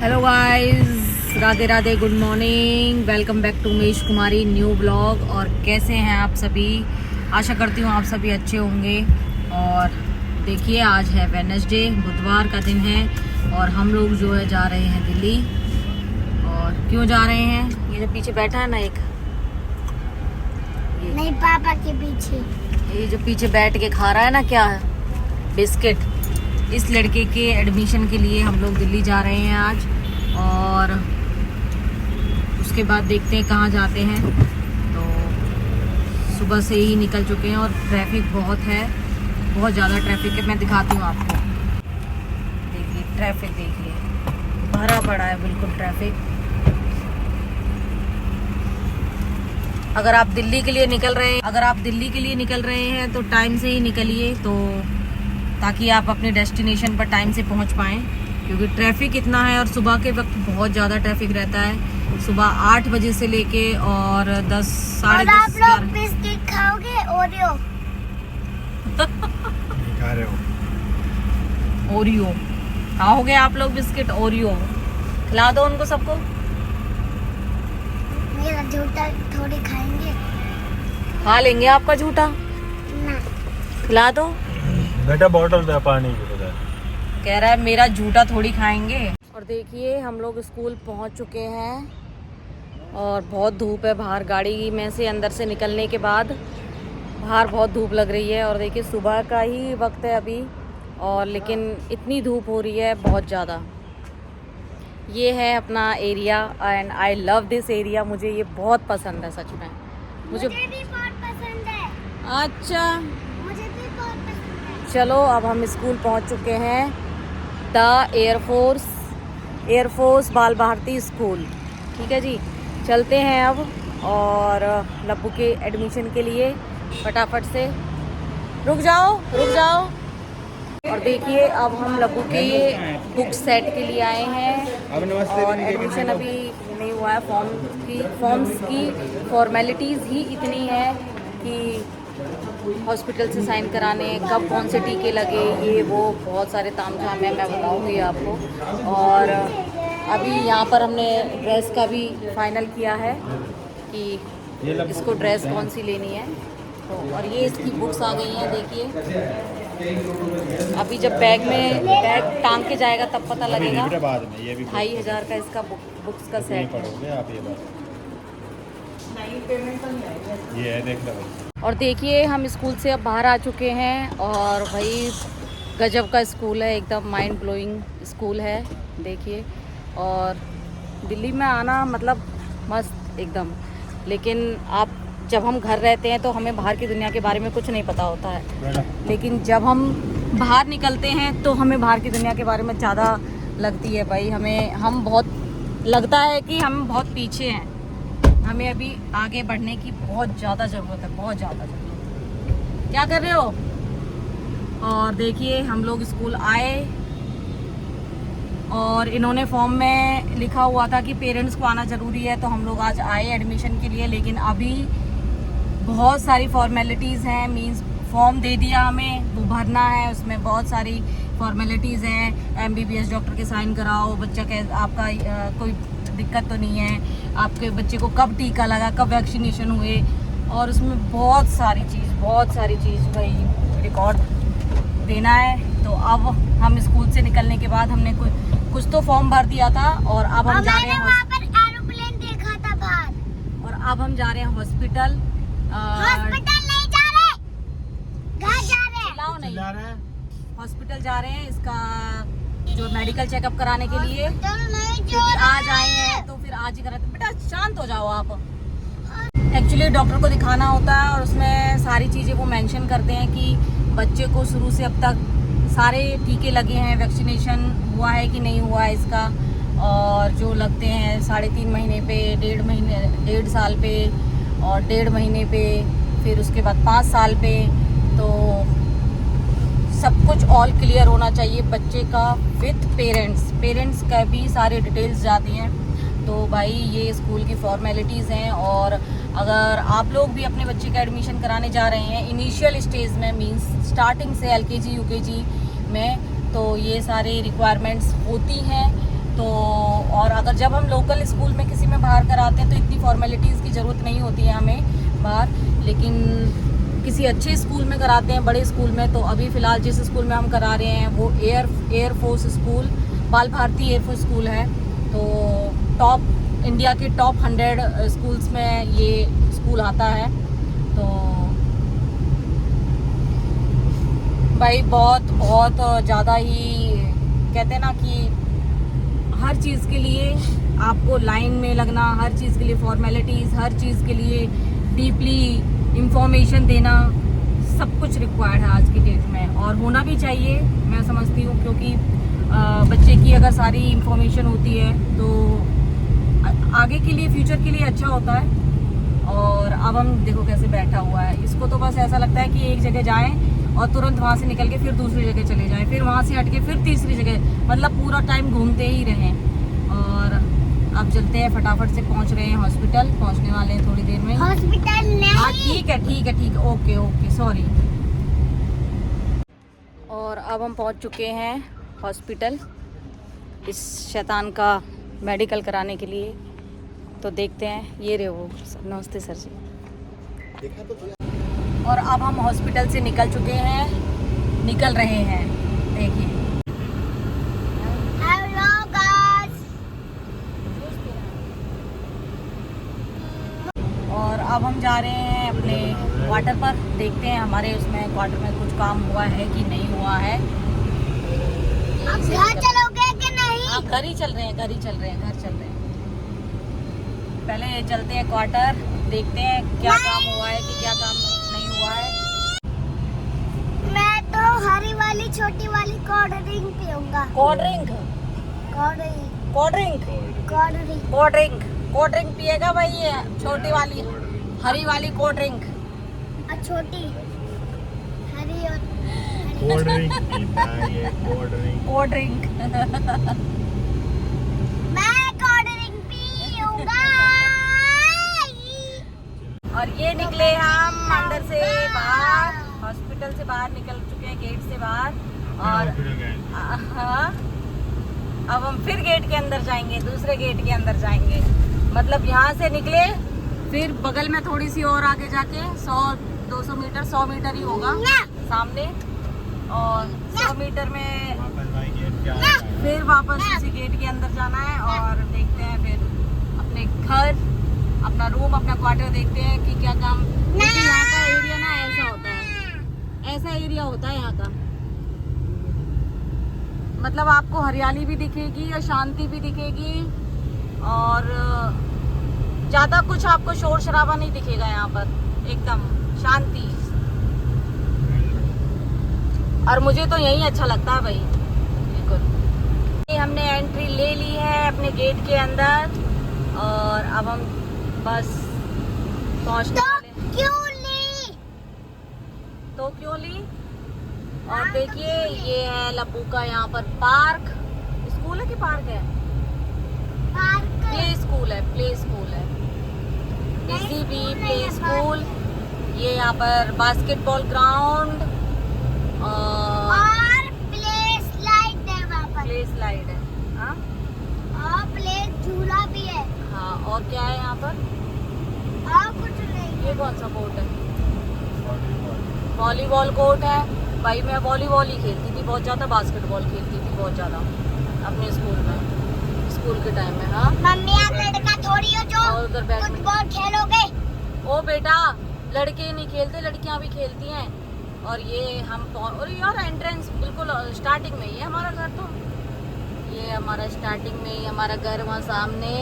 Hello guys, Radhe Radhe, good morning, welcome back to Umesh Kumari new blog. और कैसे हैं आप सभी? आशा करती हूँ आप सभी अच्छे होंगे। और देखिए, आज है वेडनेसडे, बुधवार का दिन है और हम लोग जो है जा रहे हैं दिल्ली। और क्यों जा रहे हैं? ये जो पीछे बैठा है ना, एक नहीं, पापा के पीछे ये जो पीछे बैठ के खा रहा है ना, क्या है, बिस्किट, इस लड़के के एडमिशन के लिए हम लोग दिल्ली जा रहे हैं आज। और उसके बाद देखते हैं कहाँ जाते हैं। तो सुबह से ही निकल चुके हैं और ट्रैफिक बहुत है, बहुत ज़्यादा ट्रैफिक है। मैं दिखाती हूँ आपको। देखिए ट्रैफिक, देखिए भरा पड़ा है बिल्कुल ट्रैफिक। अगर आप दिल्ली के लिए निकल रहे हैं तो टाइम से ही निकलिए, तो ताकि आप अपने डेस्टिनेशन पर टाइम से पहुंच पाएं, क्योंकि ट्रैफिक इतना है। और सुबह के वक्त बहुत ज़्यादा ट्रैफिक रहता है, सुबह 8 बजे से लेके और 10 साढ़े 10। आप लोग बिस्किट खाओगे? ओरियो खा रहे हो? ओरियो खाओगे आप लोग? बिस्किट ओरियो खिला दो उनको सबको। मेरा झूठा थोड़ी खाएंगे। खा लेंगे आपका झूठा, ना, खिला दो। बेटा बॉटल दे पानी की, बता। कह रहा है मेरा झूठा थोड़ी खाएंगे। और देखिए हम लोग स्कूल पहुंच चुके हैं और बहुत धूप है बाहर। गाड़ी में से अंदर से निकलने के बाद बाहर बहुत धूप लग रही है। और देखिए सुबह का ही वक्त है अभी, और लेकिन इतनी धूप हो रही है बहुत ज़्यादा। ये है अपना area and I love this area. मुझे ये बहुत पसंद है, सच में मुझे भी बहुत पसंद है। अच्छा, मुझे भी बहुत पसंद है। चलो अब हम स्कूल पहुंच चुके हैं, द एयरफोर्स बाल भारती स्कूल। ठीक है जी, चलते हैं अब और लब्बू के एडमिशन के लिए फटाफट से। रुक जाओ। और देखिए अब हम लब्बू के बुक सेट के लिए आए हैं और एडमिशन अभी नहीं हुआ है। फॉर्म्स की फॉर्मेलिटीज़ ही इतनी है कि हॉस्पिटल से साइन कराने, कब कौन से टीके लगे, ये वो बहुत सारे तामझाम है, मैं बताऊंगी आपको। और अभी यहाँ पर हमने ड्रेस का भी फाइनल किया है कि इसको ड्रेस कौन सी लेनी है। तो और ये इसकी बुक्स आ गई हैं, देखिए। अभी जब बैग टांग के जाएगा तब पता लगेगा। 2500 का इसका बुक्स का सेट है। आप ये बात ये है, देख लो। और देखिए हम स्कूल से अब बाहर आ चुके हैं और भाई गजब का स्कूल है, एकदम माइंड ब्लोइंग स्कूल है, देखिए। और दिल्ली में आना मतलब मस्त एकदम। लेकिन आप जब हम घर रहते हैं तो हमें बाहर की दुनिया के बारे में कुछ नहीं पता होता है, लेकिन जब हम बाहर निकलते हैं तो हमें बाहर की दुनिया के बारे में ज़्यादा लगती है भाई। हम बहुत लगता है कि हम बहुत पीछे हैं, हमें अभी आगे बढ़ने की बहुत ज़्यादा ज़रूरत है, बहुत ज़्यादा ज़रूरत है। क्या कर रहे हो? और देखिए हम लोग स्कूल आए और इन्होंने फॉर्म में लिखा हुआ था कि पेरेंट्स को आना ज़रूरी है, तो हम लोग आज आए एडमिशन के लिए। लेकिन अभी बहुत सारी फॉर्मेलिटीज़ हैं, मींस फॉर्म दे दिया हमें, वो भरना है, उसमें बहुत सारी फॉर्मेलिटीज़ हैं। MBBS डॉक्टर के साइन कराओ, बच्चा आपका कोई दिक्कत तो नहीं है, आपके बच्चे को कब टीका लगा, कब वैक्सीनेशन हुए, और उसमें बहुत सारी चीज़ भाई रिकॉर्ड देना है। तो अब हम स्कूल से निकलने के बाद हमने कुछ तो फॉर्म भर दिया था और अब हम जा रहे हैं वहाँ पर एरोप्लेन देखा था बाहर। और अब हम जा रहे हैं हॉस्पिटल नहीं जा रहे, घर जा रहे। चिल्लाओ नहीं, हॉस्पिटल जा रहे हैं इसका जो मेडिकल चेकअप कराने के लिए, क्योंकि आज आए हैं तो फिर आज ही कराते। बेटा शांत हो जाओ आप। एक्चुअली डॉक्टर को दिखाना होता है और उसमें सारी चीज़ें वो मेंशन करते हैं कि बच्चे को शुरू से अब तक सारे टीके लगे हैं, वैक्सीनेशन हुआ है कि नहीं हुआ है इसका, और जो लगते हैं 3.5 महीने पे, 1.5 साल पे और 1.5 महीने पे, फिर उसके बाद 5 साल पे। तो सब कुछ ऑल क्लियर होना चाहिए बच्चे का विथ पेरेंट्स का भी सारे डिटेल्स जाती हैं। तो भाई ये स्कूल की फॉर्मेलिटीज़ हैं। और अगर आप लोग भी अपने बच्चे का एडमिशन कराने जा रहे हैं इनिशियल स्टेज में, मींस स्टार्टिंग से LKG UKG में, तो ये सारी रिक्वायरमेंट्स होती हैं। तो और अगर जब हम लोकल स्कूल में किसी में बाहर कराते हैं तो इतनी फॉर्मेलिटीज़ की ज़रूरत नहीं होती है हमें बाहर, लेकिन किसी अच्छे स्कूल में कराते हैं, बड़े स्कूल में। तो अभी फ़िलहाल जिस स्कूल में हम करा रहे हैं वो एयर फोर्स स्कूल, बाल भारती एयर फोर्स स्कूल है। तो इंडिया के टॉप 100 स्कूल्स में ये स्कूल आता है। तो भाई बहुत ज़्यादा ही कहते हैं ना कि हर चीज़ के लिए आपको लाइन में लगना, हर चीज़ के लिए फॉर्मेलिटीज़, हर चीज़ के लिए डीपली इंफॉर्मेशन देना, सब कुछ रिक्वायर्ड है आज की डेट में, और होना भी चाहिए मैं समझती हूँ। क्योंकि बच्चे की अगर सारी इंफॉर्मेशन होती है तो आगे के लिए, फ्यूचर के लिए अच्छा होता है। और अब हम देखो कैसे बैठा हुआ है, इसको तो बस ऐसा लगता है कि एक जगह जाएं और तुरंत वहाँ से निकल के फिर दूसरी जगह चले जाएं, फिर वहाँ से हट के फिर तीसरी जगह, मतलब पूरा टाइम घूमते ही रहें। और अब चलते हैं, फटाफट से पहुँच रहे हैं हॉस्पिटल, पहुँचने वाले हैं थोड़ी देर में। हॉस्पिटल नहीं। हाँ ठीक है, ओके सॉरी। और अब हम पहुँच चुके हैं हॉस्पिटल इस शैतान का मेडिकल कराने के लिए। तो देखते हैं, ये रहे वो सर। नमस्ते सर जी। और अब हम हॉस्पिटल से निकल चुके हैं, निकल रहे हैं, देखिए। Hello guys. और अब हम जा रहे हैं अपने क्वार्टर पर, देखते हैं हमारे उसमें क्वार्टर में कुछ काम हुआ है कि नहीं हुआ है। आप घर चलोगे कि नहीं? आप घर ही चल रहे हैं, घर चल रहे हैं। पहले चलते हैं क्वार्टर, देखते हैं क्या काम हुआ है कि क्या काम नहीं हुआ है। मैं तो हरी वाली छोटी वाली कोल्ड ड्रिंक पीऊंगा। कोल्ड ड्रिंक पिएगा भाई, ये छोटी वाली, हरी वाली कोल्ड ड्रिंक। छोटी हरी और कोल्ड ड्रिंक पीता है ये, कोल्ड ड्रिंक मैं कोल्ड ड्रिंक पीऊंगा। और ये निकले हम अंदर से बाहर, हॉस्पिटल से बाहर निकल चुके हैं, गेट से बाहर। और हाँ, अब हम फिर गेट के अंदर जाएंगे, दूसरे गेट के अंदर जाएंगे। मतलब यहाँ से निकले, फिर बगल में थोड़ी सी और आगे जाके 100-200 मीटर, 100 मीटर ही होगा सामने, और 100 मीटर में फिर वापस उसी गेट के अंदर जाना है। और देखते हैं फिर अपने घर, अपना रूम, अपना क्वार्टर देखते हैं कि क्या काम। क्योंकि यहाँ का एरिया ना ऐसा होता है, ऐसा एरिया होता है यहाँ का। मतलब आपको हरियाली भी दिखेगी और शांति भी दिखेगी, और ज़्यादा कुछ आपको शोर शराबा नहीं दिखेगा यहाँ पर, एकदम शांति। और मुझे तो यही अच्छा लगता है भाई, बिल्कुल। हमने एंट्री ले ली है अपने गेट के अंदर, और अब हम बस पहुंचने वाले। क्यों ली? और देखिए ये है लब्बू का यहाँ पर पार्क। स्कूल है कि पार्क है? प्ले स्कूल है, प्ले स्कूल। ये यहाँ पर बास्केटबॉल ग्राउंड और प्ले स्लाइड है वहाँ पर। प्ले स्लाइड है, हाँ, और प्ले झूला भी है। हाँ। और क्या है यहाँ पर? और कुछ नहीं। ये कौन सा कोर्ट है? वॉलीबॉल कोर्ट है। भाई मैं वॉलीबॉल ही खेलती थी बहुत ज़्यादा, बास्केटबॉल खेलती थी बहुत ज़्यादा अपने स्कूल के टाइम में। हाँ मम्मी आप लड़का थोड़ी हो जो और उधर बैडमिंटन फुटबॉल खेलोगे। ओ बेटा, लड़के नहीं खेलते, लड़कियां भी खेलती हैं। और ये हम और यार एंट्रेंस बिल्कुल स्टार्टिंग में ही है हमारा घर। तो ये हमारा स्टार्टिंग में ही हमारा घर वहाँ सामने।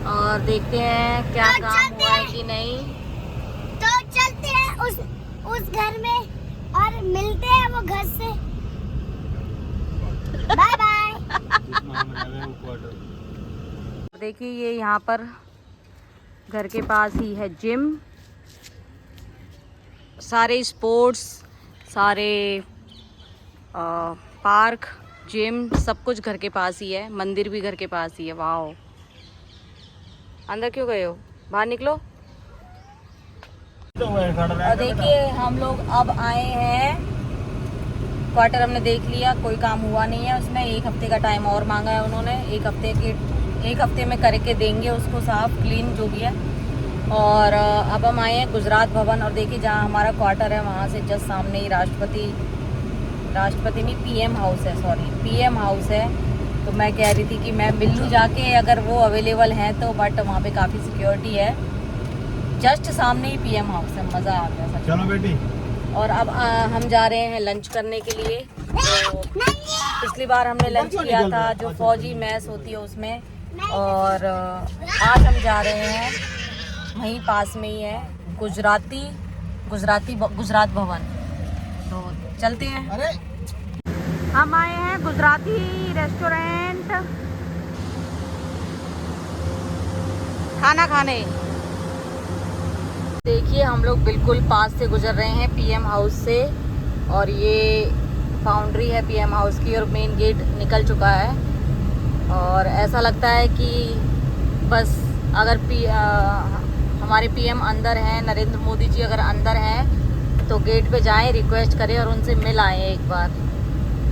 और देखते हैं क्या तो काम हुआ है कि नहीं। तो चलते हैं उस घर में और मिलते हैं वो घर से। Bye bye. देखिए ये यहाँ पर घर के पास ही है जिम, सारे स्पोर्ट्स, सारे पार्क, जिम, सब कुछ घर के पास ही है। मंदिर भी घर के पास ही है। वाह, अंदर क्यों गए हो? बाहर निकलो। और देखिए हम लोग अब आए हैं क्वार्टर हमने देख लिया, कोई काम हुआ नहीं है उसमें। 1 हफ्ते का टाइम और मांगा है उन्होंने। 1 हफ्ते में करके देंगे उसको साफ क्लीन जो भी है। और अब हम आए हैं गुजरात भवन, और देखिए जहाँ हमारा क्वार्टर है वहाँ से जस्ट सामने ही राष्ट्रपति नहीं, पीएम हाउस है, सॉरी पीएम हाउस है। तो मैं कह रही थी कि मैं मिल लूँ जाके अगर वो अवेलेबल हैं तो, बट वहाँ पे काफ़ी सिक्योरिटी है। जस्ट सामने ही पीएम हाउस है, मज़ा आ गया सच। चलो बेटी। और अब हम जा रहे हैं लंच करने के लिए। तो पिछली बार हमने लंच किया था जो फौजी मैस होती है उसमें, और आज हम जा रहे हैं वहीं पास में ही है गुजरात भवन। तो चलते हैं। अरे हम आए हैं गुजराती रेस्टोरेंट खाना खाने। देखिए हम लोग बिल्कुल पास से गुजर रहे हैं पीएम हाउस से, और ये बाउंड्री है पीएम हाउस की, और मेन गेट निकल चुका है। और ऐसा लगता है कि बस अगर हमारे पीएम अंदर हैं, नरेंद्र मोदी जी अगर अंदर हैं तो गेट पे जाएं, रिक्वेस्ट करें और उनसे मिल आएँ एक बार,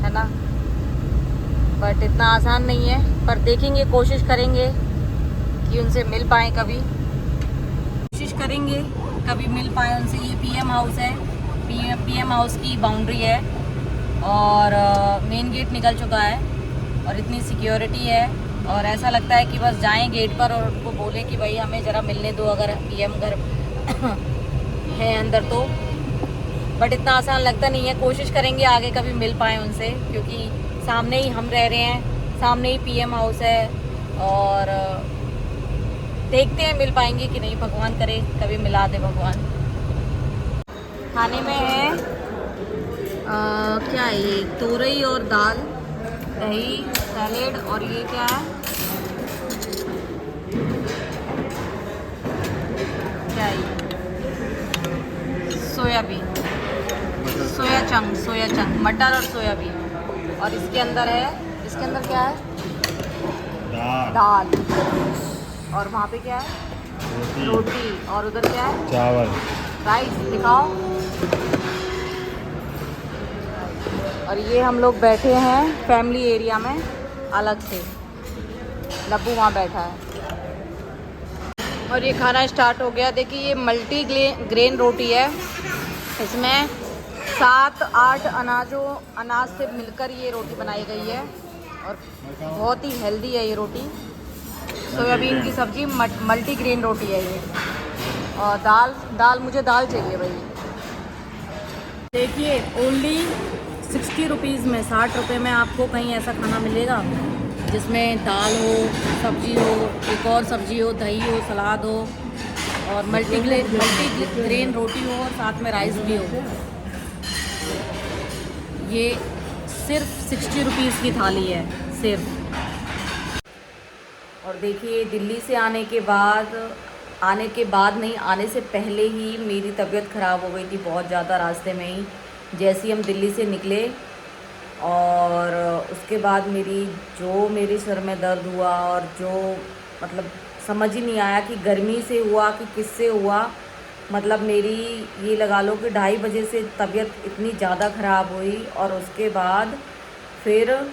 है ना। बट इतना आसान नहीं है, पर देखेंगे, कोशिश करेंगे कि उनसे मिल पाएँ, कभी कोशिश करेंगे कभी मिल पाए उनसे। ये पीएम हाउस है, पीएम हाउस की बाउंड्री है, और मेन गेट निकल चुका है, और इतनी सिक्योरिटी है। और ऐसा लगता है कि बस जाएं गेट पर और उनको बोले कि भाई हमें ज़रा मिलने दो अगर पीएम घर है अंदर तो। बट इतना आसान लगता नहीं है, कोशिश करेंगे आगे कभी मिल पाए उनसे, क्योंकि सामने ही हम रह रहे हैं, सामने ही पीएम हाउस है। और देखते हैं मिल पाएंगे कि नहीं, भगवान करे कभी मिला दे भगवान। खाने में है क्या है ये, तोरई और दाल, दही, सैलेड, और ये क्या है, क्या है ये, सोयाबीन, सोया चंक, मटर और सोयाबीन। और इसके अंदर क्या है, दाल। और वहाँ पे क्या है, रोटी। और उधर क्या है, चावल, राइस। दिखाओ। और ये हम लोग बैठे हैं फैमिली एरिया में अलग से, लब्बू वहाँ बैठा है। और ये खाना स्टार्ट हो गया। देखिए ये मल्टी ग्रेन रोटी है, इसमें 7-8 अनाज से मिलकर ये रोटी बनाई गई है, और बहुत ही हेल्दी है ये रोटी। सोयाबीन की सब्जी, मल्टी ग्रेन रोटी है ये। और दाल मुझे दाल चाहिए भाई। देखिए ओनली 60 रुपीज़ में, 60 रुपये में आपको कहीं ऐसा खाना मिलेगा जिसमें दाल हो, सब्जी हो, एक और सब्जी हो, दही हो, सलाद हो, और मल्टी ग्रेन रोटी हो, और साथ में राइस भी हो। ये सिर्फ 60 रुपीज़ की थाली है सिर्फ। और देखिए दिल्ली से आने के बाद नहीं, आने से पहले ही मेरी तबीयत ख़राब हो गई थी बहुत ज़्यादा रास्ते में ही, जैसे ही हम दिल्ली से निकले। और उसके बाद मेरे सिर में दर्द हुआ, और जो मतलब समझ ही नहीं आया कि गर्मी से हुआ कि किससे हुआ। मतलब मेरी ये लगा लो कि 2:30 बजे से तबीयत इतनी ज़्यादा ख़राब हुई, और उसके बाद फिर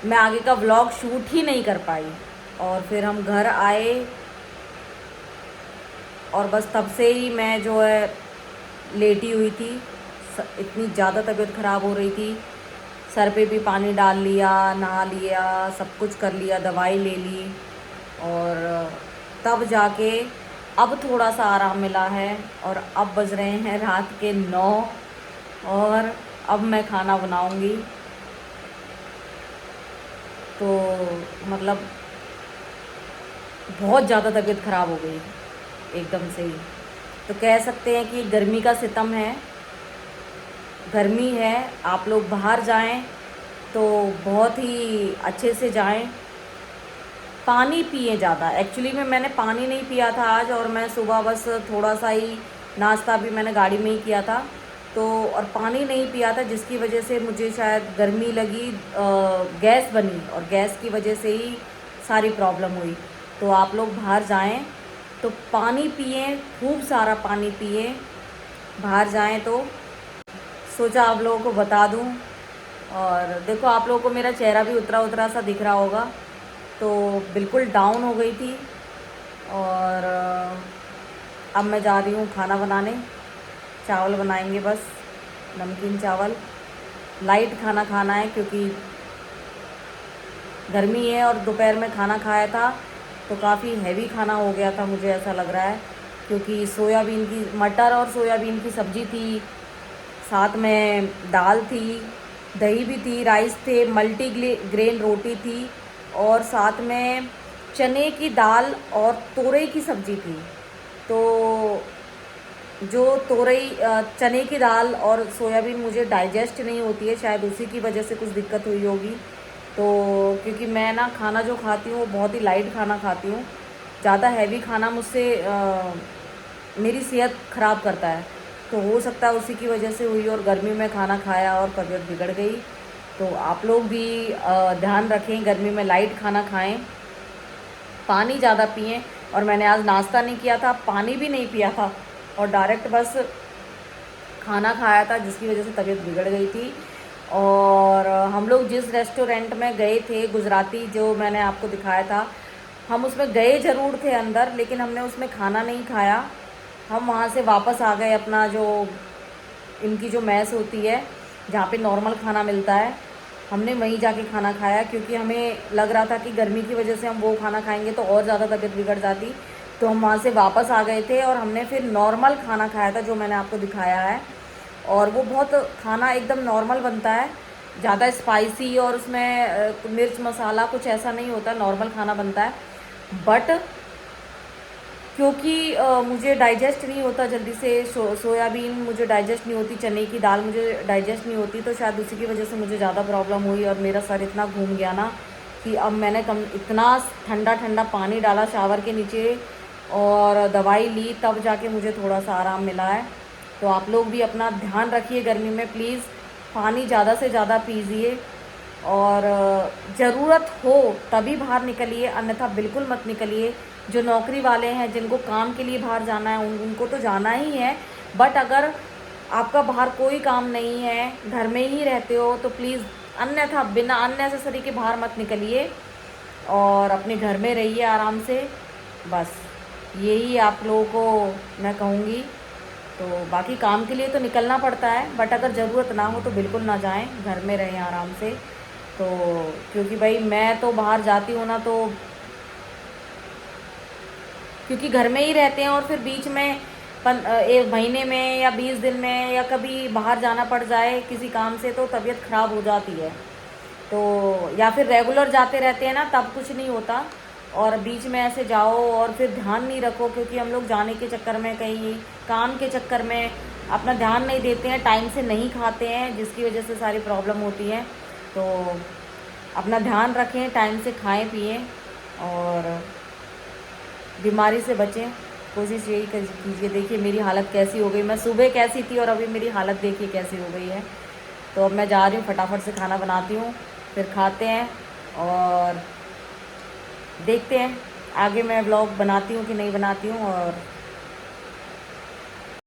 मैं आगे का व्लॉग शूट ही नहीं कर पाई। और फिर हम घर आए, और बस तब से ही मैं जो है लेटी हुई थी। इतनी ज़्यादा तबीयत ख़राब हो रही थी, सर पे भी पानी डाल लिया, नहा लिया, सब कुछ कर लिया, दवाई ले ली, और तब जाके अब थोड़ा सा आराम मिला है। और अब बज रहे हैं रात के 9, और अब मैं खाना बनाऊंगी। तो मतलब बहुत ज़्यादा तबीयत ख़राब हो गई एकदम से ही। तो कह सकते हैं कि गर्मी का सितम है, गर्मी है। आप लोग बाहर जाएं तो बहुत ही अच्छे से जाएं, पानी पिए ज़्यादा। एक्चुअली में मैंने पानी नहीं पिया था आज, और मैं सुबह बस थोड़ा सा ही नाश्ता भी मैंने गाड़ी में ही किया था, तो और पानी नहीं पिया था, जिसकी वजह से मुझे शायद गर्मी लगी, गैस बनी, और गैस की वजह से ही सारी प्रॉब्लम हुई। तो आप लोग बाहर जाएं तो पानी पिएं, खूब सारा पानी पिएं। बाहर जाएं तो सोचा आप लोगों को बता दूं। और देखो आप लोगों को मेरा चेहरा भी उतरा उतरा सा दिख रहा होगा, तो बिल्कुल डाउन हो गई थी। और अब मैं जा रही हूँ खाना बनाने। चावल बनाएंगे, बस नमकीन चावल। लाइट खाना खाना है क्योंकि गर्मी है, और दोपहर में खाना खाया था तो काफ़ी हैवी खाना हो गया था, मुझे ऐसा लग रहा है। क्योंकि सोयाबीन की, मटर और सोयाबीन की सब्ज़ी थी, साथ में दाल थी, दही भी थी, राइस थे, मल्टी ग्रेन रोटी थी, और साथ में चने की दाल और तोरई की सब्ज़ी थी। तो जो तोरई चने की दाल और सोयाबीन मुझे डाइजेस्ट नहीं होती है, शायद उसी की वजह से कुछ दिक्कत हुई होगी। तो क्योंकि मैं ना खाना जो खाती हूँ वो बहुत ही लाइट खाना खाती हूँ, ज़्यादा हैवी खाना मुझसे मेरी सेहत ख़राब करता है। तो हो सकता है उसी की वजह से हुई, और गर्मी में खाना खाया और तबीयत बिगड़ गई। तो आप लोग भी ध्यान रखें, गर्मी में लाइट खाना खाएं, पानी ज़्यादा पिएं। और मैंने आज नाश्ता नहीं किया था, पानी भी नहीं पिया था, और डायरेक्ट बस खाना खाया था, जिसकी वजह से तबीयत बिगड़ गई थी। और हम लोग जिस रेस्टोरेंट में गए थे, गुजराती, जो मैंने आपको दिखाया था, हम उसमें गए ज़रूर थे अंदर, लेकिन हमने उसमें खाना नहीं खाया। हम वहाँ से वापस आ गए अपना जो इनकी जो मैस होती है जहाँ पे नॉर्मल खाना मिलता है, हमने वहीं जाके खाना खाया। क्योंकि हमें लग रहा था कि गर्मी की वजह से हम वो खाना खाएंगे तो और ज़्यादा तबीयत बिगड़ जाती। तो हम वहाँ से वापस आ गए थे और हमने फिर नॉर्मल खाना खाया था, जो मैंने आपको दिखाया है। और वो बहुत खाना एकदम नॉर्मल बनता है, ज़्यादा स्पाइसी और उसमें मिर्च मसाला कुछ ऐसा नहीं होता, नॉर्मल खाना बनता है। बट क्योंकि मुझे डाइजेस्ट नहीं होता जल्दी से, सोयाबीन मुझे डाइजेस्ट नहीं होती, चने की दाल मुझे डाइजेस्ट नहीं होती, तो शायद उसी की वजह से मुझे ज़्यादा प्रॉब्लम हुई। और मेरा सर इतना घूम गया ना कि अब मैंने इतना ठंडा ठंडा पानी डाला शावर के नीचे और दवाई ली, तब जाके मुझे थोड़ा सा आराम मिला है। तो आप लोग भी अपना ध्यान रखिए गर्मी में, प्लीज़ पानी ज़्यादा से ज़्यादा पीजिए, और ज़रूरत हो तभी बाहर निकलिए, अन्यथा बिल्कुल मत निकलिए। जो नौकरी वाले हैं, जिनको काम के लिए बाहर जाना है, उनको तो जाना ही है। बट अगर आपका बाहर कोई काम नहीं है, घर में ही रहते हो, तो प्लीज़ अन्यथा बिना अननेसेसरी के बाहर मत निकलिए और अपने घर में रहिए आराम से। बस यही आप लोगों को मैं कहूँगी। तो बाकी काम के लिए तो निकलना पड़ता है, बट अगर ज़रूरत ना हो तो बिल्कुल ना जाएं, घर में रहें आराम से। तो क्योंकि भाई मैं तो बाहर जाती हूँ ना, तो क्योंकि घर में ही रहते हैं, और फिर बीच में एक महीने में या 20 दिन में या कभी बाहर जाना पड़ जाए किसी काम से, तो तबीयत ख़राब हो जाती है। तो या फिर रेगुलर जाते रहते हैं ना, तब कुछ नहीं होता, और बीच में ऐसे जाओ और फिर ध्यान नहीं रखो, क्योंकि हम लोग जाने के चक्कर में, कहीं काम के चक्कर में अपना ध्यान नहीं देते हैं, टाइम से नहीं खाते हैं, जिसकी वजह से सारी प्रॉब्लम होती है। तो अपना ध्यान रखें, टाइम से खाएं पिएं और बीमारी से बचें, कोशिश यही कीजिए। देखिए मेरी हालत कैसी हो गई, मैं सुबह कैसी थी और अभी मेरी हालत देखिए कैसी हो गई है। तो अब मैं जा रही हूँ, फटाफट से खाना बनाती हूँ, फिर खाते हैं और देखते हैं आगे मैं व्लॉग बनाती हूँ कि नहीं बनाती हूँ, और